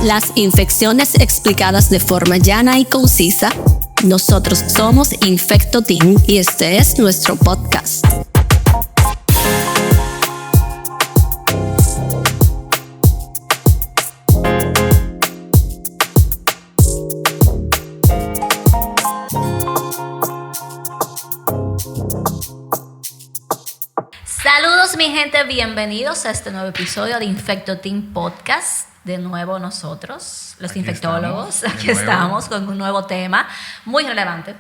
Las infecciones explicadas de forma llana y concisa. Nosotros somos Infecto Team y este es nuestro podcast. Saludos mi gente, bienvenidos a este nuevo episodio de Infecto Team Podcast. De nuevo nosotros, los infectólogos, aquí estamos con un nuevo tema muy relevante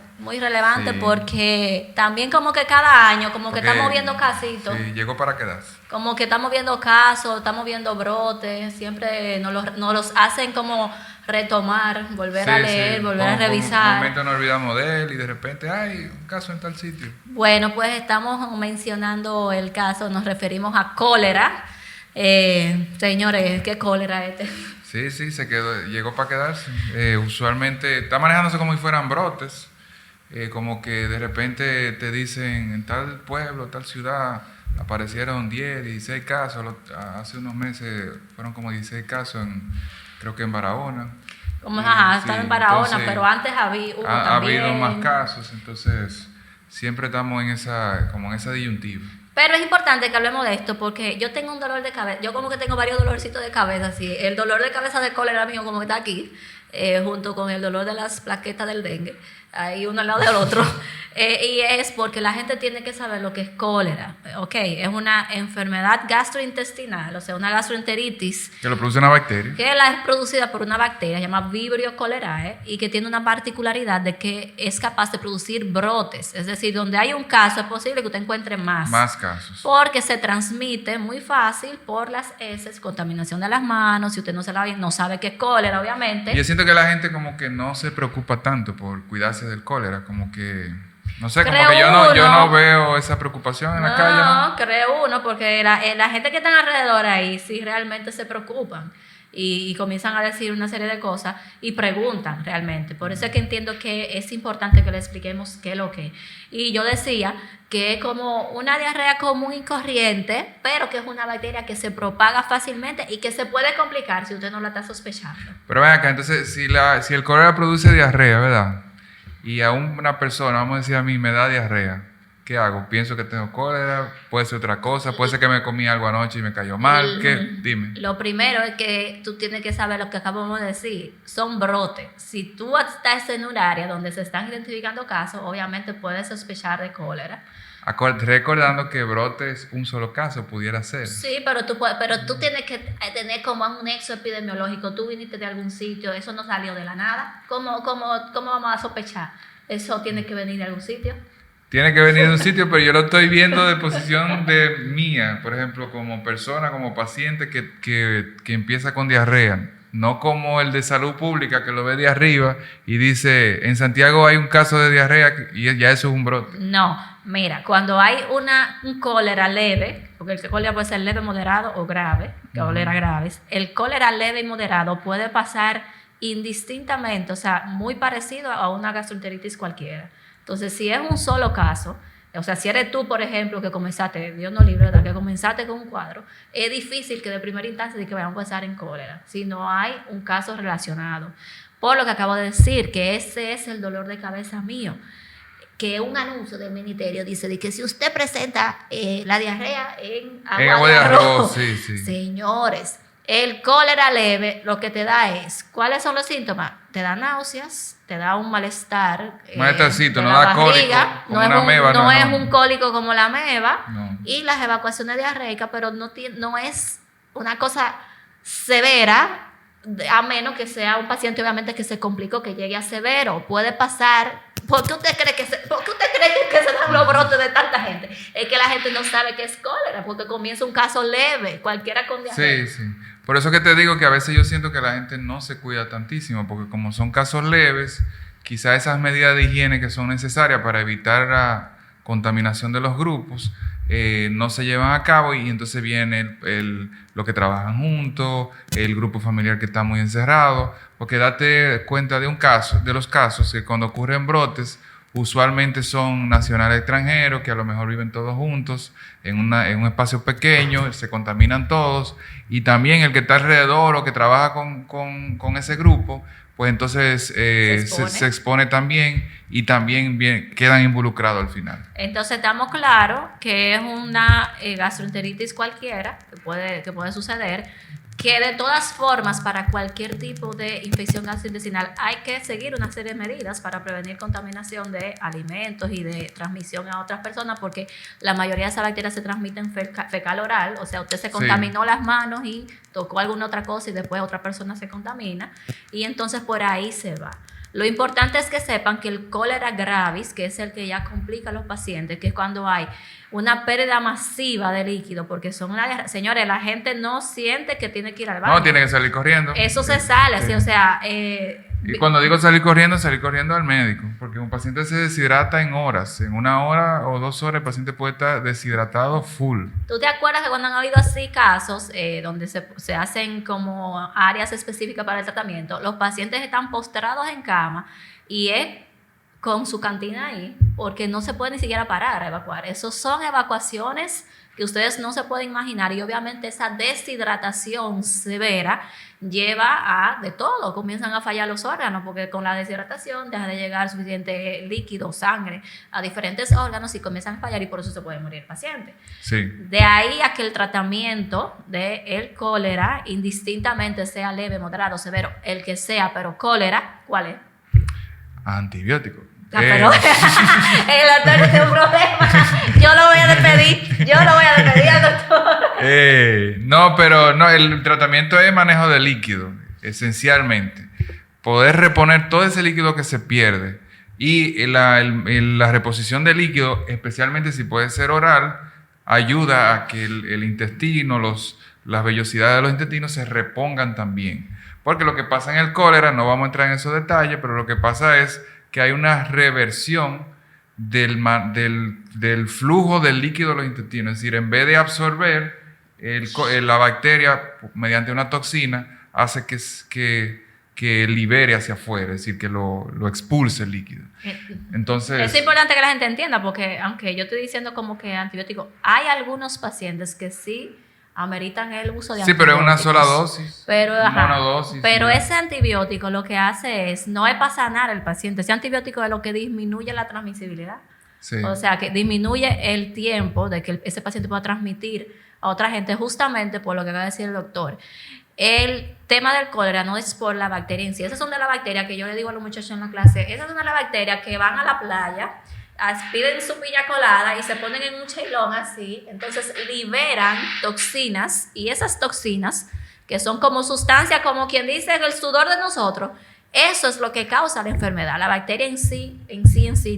sí. Porque también como que cada año, como que estamos viendo casitos. Sí, llegó para quedarse. Como que estamos viendo casos, estamos viendo brotes, siempre nos los hacen como retomar, volver a leer, volver a revisar. En un momento nos olvidamos de él y de repente hay un caso en tal sitio. Bueno, pues estamos mencionando el caso, nos referimos a cólera. Señores, ¿qué cólera este? Sí, llegó para quedarse. Usualmente está manejándose como si fueran brotes, como que de repente te dicen en tal pueblo, tal ciudad, aparecieron 10, 16 casos, hace unos meses fueron como 16 casos, creo que en Barahona. Están en Barahona, entonces, pero antes ha habido más casos, entonces siempre estamos en esa disyuntiva. Pero es importante que hablemos de esto porque yo tengo un dolor de cabeza, yo como que tengo varios dolorcitos de cabeza, sí. El dolor de cabeza de cólera mío como que está aquí, junto con el dolor de las plaquetas del dengue, ahí uno al lado del otro. Y es porque la gente tiene que saber lo que es cólera, ¿ok? Es una enfermedad gastrointestinal, o sea, una gastroenteritis. Que lo produce una bacteria. Que es producida por una bacteria llamada Vibrio cholerae y que tiene una particularidad de que es capaz de producir brotes. Es decir, donde hay un caso es posible que usted encuentre más. Más casos. Porque se transmite muy fácil por las heces, contaminación de las manos. Si usted no se lava bien, no sabe qué es cólera, obviamente. Y yo siento que la gente como que no se preocupa tanto por cuidarse del cólera, como que... No sé, como que yo no veo esa preocupación en la calle. No, creo uno, porque la gente que está alrededor ahí sí realmente se preocupan y comienzan a decir una serie de cosas y preguntan realmente. Por eso es que entiendo que es importante que le expliquemos qué es lo que es. Y yo decía que es como una diarrea común y corriente, pero que es una bacteria que se propaga fácilmente y que se puede complicar si usted no la está sospechando. Pero ven acá, entonces, si el cólera produce diarrea, ¿verdad? Y a una persona, vamos a decir a mí, me da diarrea, ¿qué hago? Pienso que tengo cólera, puede ser otra cosa, puede ser que me comí algo anoche y me cayó mal, ¿qué? Dime. Lo primero es que tú tienes que saber lo que acabamos de decir, son brotes. Si tú estás en un área donde se están identificando casos, obviamente puedes sospechar de cólera. Recordando que brotes un solo caso pudiera ser. Sí, pero tú tienes que tener como un nexo epidemiológico. Tú viniste de algún sitio, eso no salió de la nada. ¿Cómo vamos a sospechar? Eso tiene que venir de algún sitio. Tiene que venir de un sitio, pero yo lo estoy viendo de posición de mía, por ejemplo, como persona, como paciente que empieza con diarrea. No como el de salud pública que lo ve de arriba y dice, en Santiago hay un caso de diarrea y ya eso es un brote. No, mira, cuando hay un cólera leve, porque el cólera puede ser leve, moderado o grave, cólera graves, el cólera leve y moderado puede pasar indistintamente, o sea, muy parecido a una gastroenteritis cualquiera. Entonces, si es un solo caso, o sea, si eres tú, por ejemplo, que comenzaste, Dios no libre, que comenzaste con un cuadro, es difícil que de primera instancia de que vayamos a pensar en cólera, si no hay un caso relacionado. Por lo que acabo de decir, que ese es el dolor de cabeza mío, que un anuncio del ministerio dice de que si usted presenta la diarrea en agua de arroz, sí. Señores, el cólera leve lo que te da es, ¿cuáles son los síntomas? Te da náuseas, te da un malestar. Malestarcito, no da cólico como una ameba. No es un cólico como la ameba. No. Y las evacuaciones diarreicas, pero no es una cosa severa, a menos que sea un paciente obviamente que se complicó, que llegue a severo. Puede pasar. ¿Por qué usted cree que se dan los brotes de tanta gente? Es que la gente no sabe qué es cólera, porque comienza un caso leve, cualquiera con diarrea. Sí. Por eso que te digo que a veces yo siento que la gente no se cuida tantísimo, porque como son casos leves, quizás esas medidas de higiene que son necesarias para evitar la contaminación de los grupos no se llevan a cabo y entonces viene lo que trabajan juntos, el grupo familiar que está muy encerrado, porque date cuenta de los casos que cuando ocurren brotes, usualmente son nacionales extranjeros que a lo mejor viven todos juntos en un espacio pequeño, se contaminan todos, y también el que está alrededor o que trabaja con ese grupo, pues entonces se expone también, y también quedan involucrados al final. Entonces estamos claros que es una gastroenteritis cualquiera que puede suceder, que de todas formas para cualquier tipo de infección gastrointestinal hay que seguir una serie de medidas para prevenir contaminación de alimentos y de transmisión a otras personas, porque la mayoría de esas bacterias se transmiten fecal oral, o sea, usted se contaminó las manos y tocó alguna otra cosa y después otra persona se contamina, y entonces por ahí se va. Lo importante es que sepan que el cólera gravis, que es el que ya complica a los pacientes, que es cuando hay una pérdida masiva de líquido, porque señores, la gente no siente que tiene que ir al baño. No, tiene que salir corriendo. Eso se sale, sí. así, o sea... y cuando digo salir corriendo al médico, porque un paciente se deshidrata en horas. En 1 hora o 2 horas el paciente puede estar deshidratado full. ¿Tú te acuerdas que cuando han habido así casos donde se hacen como áreas específicas para el tratamiento, los pacientes están postrados en cama y es con su cantina ahí, porque no se puede ni siquiera parar a evacuar? Esos son evacuaciones que ustedes no se pueden imaginar, y obviamente esa deshidratación severa lleva a de todo, comienzan a fallar los órganos, porque con la deshidratación deja de llegar suficiente líquido, sangre a diferentes órganos y comienzan a fallar, y por eso se puede morir el paciente. Sí. De ahí a que el tratamiento del cólera, indistintamente sea leve, moderado, severo, el que sea, pero cólera, ¿cuál es? Antibiótico. Pero el doctor tiene un problema. Yo lo voy a despedir al doctor. No, pero no, el tratamiento es manejo de líquido, esencialmente. Poder reponer todo ese líquido que se pierde. Y la reposición de líquido, especialmente si puede ser oral, ayuda a que el intestino, las vellosidades de los intestinos se repongan también. Porque lo que pasa en el cólera, no vamos a entrar en esos detalles, pero lo que pasa es que hay una reversión del flujo del líquido de los intestinos. Es decir, en vez de absorber, la bacteria mediante una toxina hace que libere hacia afuera, es decir, que lo expulse el líquido. Entonces, es importante que la gente entienda, porque aunque yo estoy diciendo como que antibiótico, hay algunos pacientes que sí ameritan el uso de antibióticos. Sí, pero es una sola dosis. Pero ese antibiótico lo que hace no es para sanar al paciente. Ese antibiótico es lo que disminuye la transmisibilidad. Sí. O sea, que disminuye el tiempo de que ese paciente pueda transmitir a otra gente, justamente por lo que acaba de decir el doctor. El tema del cólera no es por la bacteria en sí. Esas son de las bacterias que yo le digo a los muchachos en la clase. Esas son de las bacterias que van a la playa, piden su piña colada y se ponen en un chailón así, entonces liberan toxinas, y esas toxinas, que son como sustancias, como quien dice el sudor de nosotros, eso es lo que causa la enfermedad. La bacteria en sí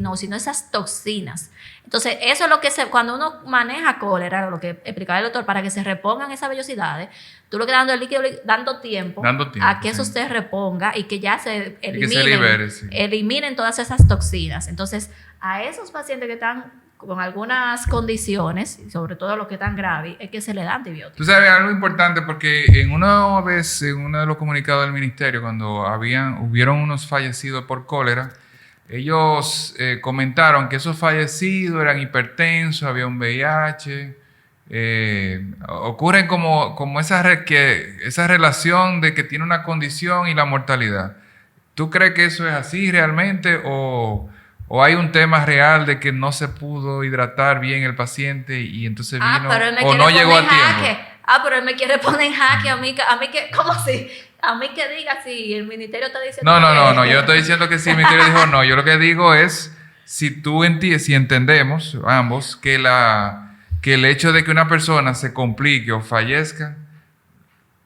no, sino esas toxinas. Entonces, eso es lo que cuando uno maneja cólera, lo que explicaba el doctor, para que se repongan esas vellosidades, tú lo que dando el líquido, dando tiempo a que eso se reponga y que ya se eliminen, que se libere, eliminen todas esas toxinas. Entonces, a esos pacientes que están con algunas condiciones, y sobre todo los que están graves, es que se le da antibióticos. Tú sabes algo importante, porque en uno de los comunicados del ministerio, cuando hubieron unos fallecidos por cólera, ellos comentaron que esos fallecidos eran hipertensos, había un VIH. Ocurren como esa relación de que tiene una condición y la mortalidad. ¿Tú crees que eso es así realmente, o hay un tema real de que no se pudo hidratar bien el paciente y entonces vino o no llegó a tiempo? Pero él me quiere poner en jaque a mí que, ¿cómo así? A mí que diga si el ministerio está diciendo No, yo no estoy diciendo que sí, el ministerio dijo no. Yo lo que digo es, si entendemos ambos que el hecho de que una persona se complique o fallezca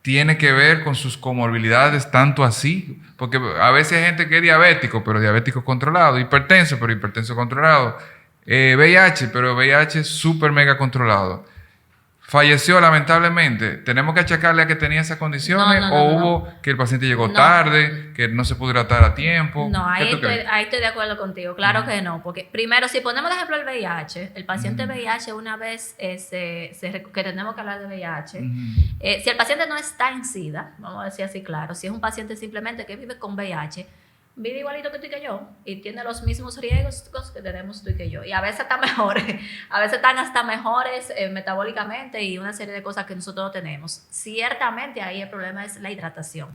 tiene que ver con sus comorbilidades, tanto así, porque a veces hay gente que es diabético, pero diabético controlado, hipertenso, pero hipertenso controlado, VIH, pero VIH súper mega controlado. Falleció lamentablemente. ¿Tenemos que achacarle a que tenía esas condiciones? ¿O hubo que el paciente llegó tarde, que no se pudo hitratar a tiempo? No, ahí estoy de acuerdo contigo. Claro que no. Porque primero, si ponemos de ejemplo el VIH, el paciente VIH una vez que tenemos que hablar de VIH, si el paciente no está en SIDA, vamos a decir así claro, si es un paciente simplemente que vive con VIH, vive igualito que tú y que yo y tiene los mismos riesgos que tenemos tú y que yo. Y a veces están mejores, a veces están hasta mejores metabólicamente y una serie de cosas que nosotros no tenemos. Ciertamente ahí el problema es la hidratación.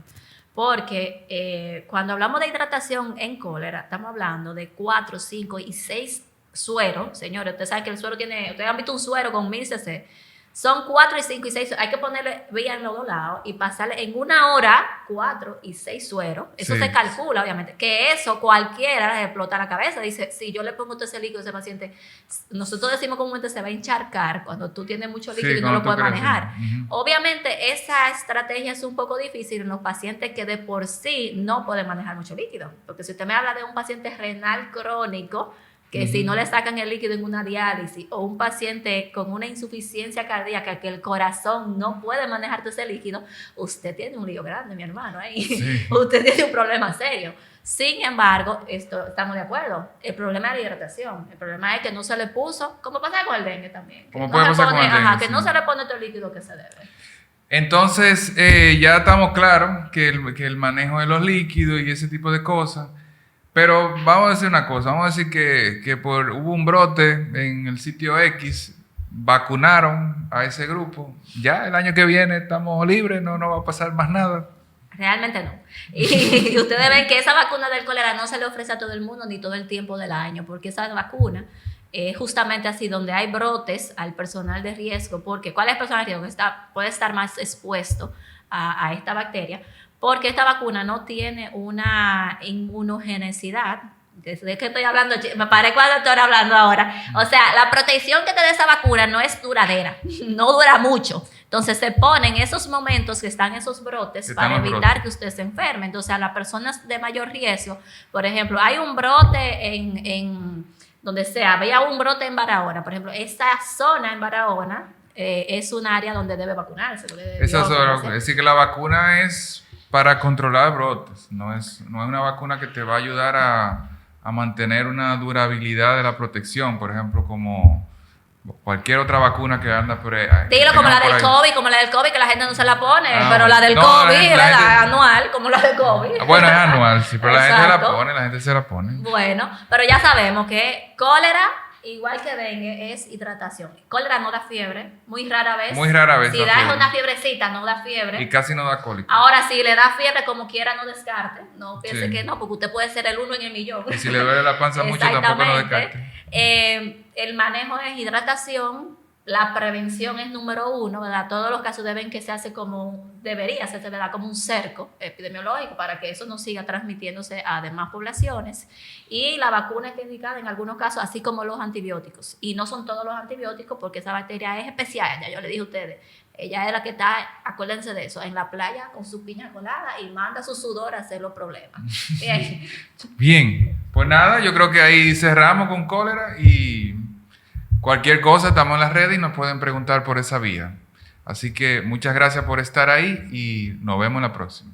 Porque cuando hablamos de hidratación en cólera, estamos hablando de 4, 5 y 6 sueros. Señores, ustedes saben que el suero tiene, ustedes han visto un suero con 1000 cc. Son 4 y 5 y 6, hay que ponerle vía en los dos lados y pasarle en una hora 4 y 6 sueros. Eso se calcula, obviamente, que eso cualquiera le explota la cabeza. Dice, si yo le pongo todo ese líquido a ese paciente, nosotros decimos comúnmente se va a encharcar cuando tú tienes mucho líquido y no lo puedes manejar. Obviamente, esa estrategia es un poco difícil en los pacientes que de por sí no pueden manejar mucho líquido. Porque si usted me habla de un paciente renal crónico, que si no le sacan el líquido en una diálisis, o un paciente con una insuficiencia cardíaca que el corazón no puede manejar todo ese líquido, usted tiene un lío grande, mi hermano, ahí. Sí. Usted tiene un problema serio. Sin embargo, estamos de acuerdo, el problema es la hidratación, el problema es que no se le puso, como pasa con el dengue también, como puede pasar con el dengue, que no se le pone todo el líquido que se debe. Entonces, ya estamos claros que el manejo de los líquidos y ese tipo de cosas. Pero vamos a decir una cosa, vamos a decir que hubo un brote en el sitio X, vacunaron a ese grupo, ya el año que viene estamos libres, no va a pasar más nada. Realmente no. Y ustedes ven que esa vacuna del cólera no se le ofrece a todo el mundo ni todo el tiempo del año, porque esa vacuna es justamente así, donde hay brotes al personal de riesgo, porque ¿cuál es el personal de riesgo? Puede estar más expuesto a esta bacteria, porque esta vacuna no tiene una inmunogenicidad. ¿De qué estoy hablando? Me parezco al doctor hablando ahora. O sea, la protección que te da esa vacuna no es duradera, no dura mucho. Entonces se ponen esos momentos que están esos brotes para evitar que usted se enferme. Entonces a las personas de mayor riesgo, por ejemplo, hay un brote en donde sea, había un brote en Barahona, por ejemplo, esta zona en Barahona es un área donde debe vacunarse. Es decir, que la vacuna es para controlar brotes, no es una vacuna que te va a ayudar a mantener una durabilidad de la protección, por ejemplo, como cualquier otra vacuna que anda por ahí. Dilo como la del COVID, que la gente no se la pone, pero la del COVID es la anual, como la del COVID. Bueno, es anual, sí, pero la gente se la pone. Bueno, pero ya sabemos que cólera, igual que dengue, es hidratación. Cólera no da fiebre, muy rara vez. Muy rara vez. Si da una fiebrecita, no da fiebre. Y casi no da cólico. Ahora, si le da fiebre, como quiera, no descarte. No piense que no, porque usted puede ser el 1 en el millón. Y si le duele la panza mucho, tampoco no descarte. El manejo es hidratación. La prevención es número 1, ¿verdad? Todos los casos deben que se hace debería hacerse, ¿verdad? Como un cerco epidemiológico para que eso no siga transmitiéndose a demás poblaciones. Y la vacuna está indicada en algunos casos, así como los antibióticos. Y no son todos los antibióticos porque esa bacteria es especial, ya yo le dije a ustedes. Ella es la que está, acuérdense de eso, en la playa con su piña colada y manda su sudor a hacer los problemas. Bien. Bien, pues nada, yo creo que ahí cerramos con cólera y cualquier cosa, estamos en las redes y nos pueden preguntar por esa vía. Así que muchas gracias por estar ahí y nos vemos en la próxima.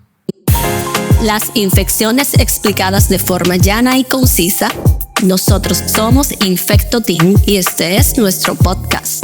Las infecciones explicadas de forma llana y concisa. Nosotros somos Infecto Team y este es nuestro podcast.